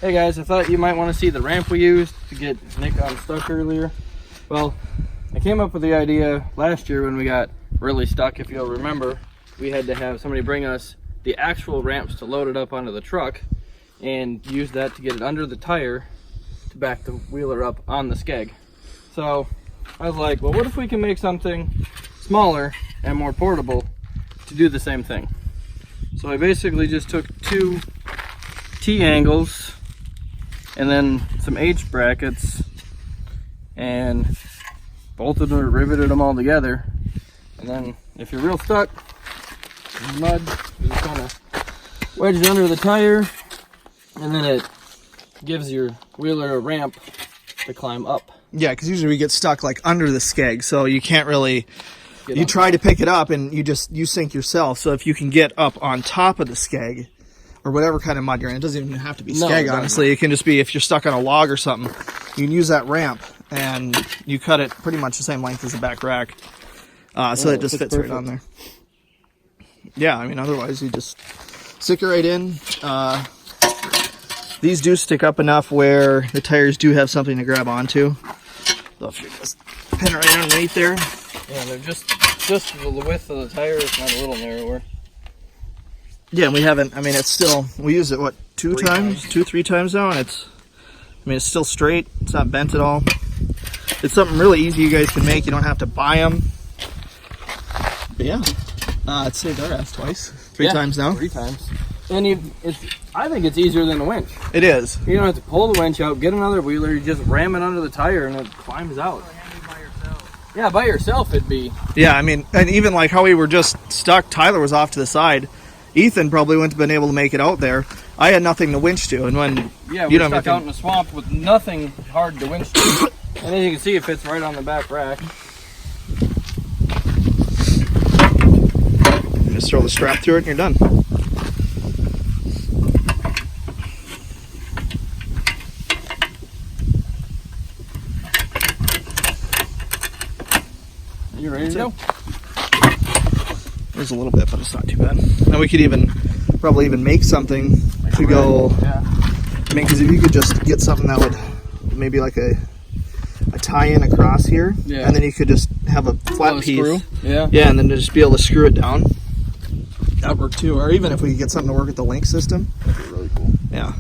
Hey guys, I thought you might want to see the ramp we used to get Nick unstuck earlier. Well, I came up with the idea last year when we got really stuck. If you'll remember, we had to have somebody bring us the actual ramps to load it up onto the truck and use that to get it under the tire to back the wheeler up on the skeg. So I was like, well, what if we can make something smaller and more portable to do the same thing? So I basically just took 2 T-angles and then some H brackets and bolted or riveted them all together. And then if you're real stuck in the mud, you just kind of wedge it under the tire, and then it gives your wheeler a ramp to climb up. Yeah, because usually we get stuck like under the skeg, so you can't really. You try to pick it up and you sink yourself. So if you can get up on top of the skeg, or whatever kind of mud you're in, it doesn't even have to be skeg, honestly. It can just be if you're stuck on a log or something, you can use that ramp and you cut it pretty much the same length as the back rack. So it just fits right on there. Yeah, I mean, otherwise you just stick it right in. These do stick up enough where the tires do have something to grab onto. So if you just pin right underneath there. Yeah, they're just the width of the tire, it's not a little narrower. Yeah, and we haven't, I mean, it's still, we use it, what, 3 times now, and it's, I mean, it's still straight. It's not bent at all. It's something really easy you guys can make. You don't have to buy them. But yeah, it saved our ass twice. 3 times now. 3 times. And I think it's easier than a winch. It is. You don't have to pull the winch out, get another wheeler, you just ram it under the tire and it climbs out. Yeah, by yourself it'd be. Yeah, I mean, and even like how we were just stuck, Tyler was off to the side. Ethan probably wouldn't have been able to make it out there. I had nothing to winch to, and when we're stuck out in the swamp with nothing hard to winch to. And as you can see, it fits right on the back rack. Just throw the strap through it and you're done. You ready to go? There's a little bit, but it's not too bad. Now we could probably even make something to go. Yeah. I mean, because if you could just get something that would maybe like a tie-in across here, and then you could just have a flat piece. Screw. Yeah. Yeah, and then just be able to screw it down. That would work too. Or even if we could get something to work with the link system. That'd be really cool. Yeah.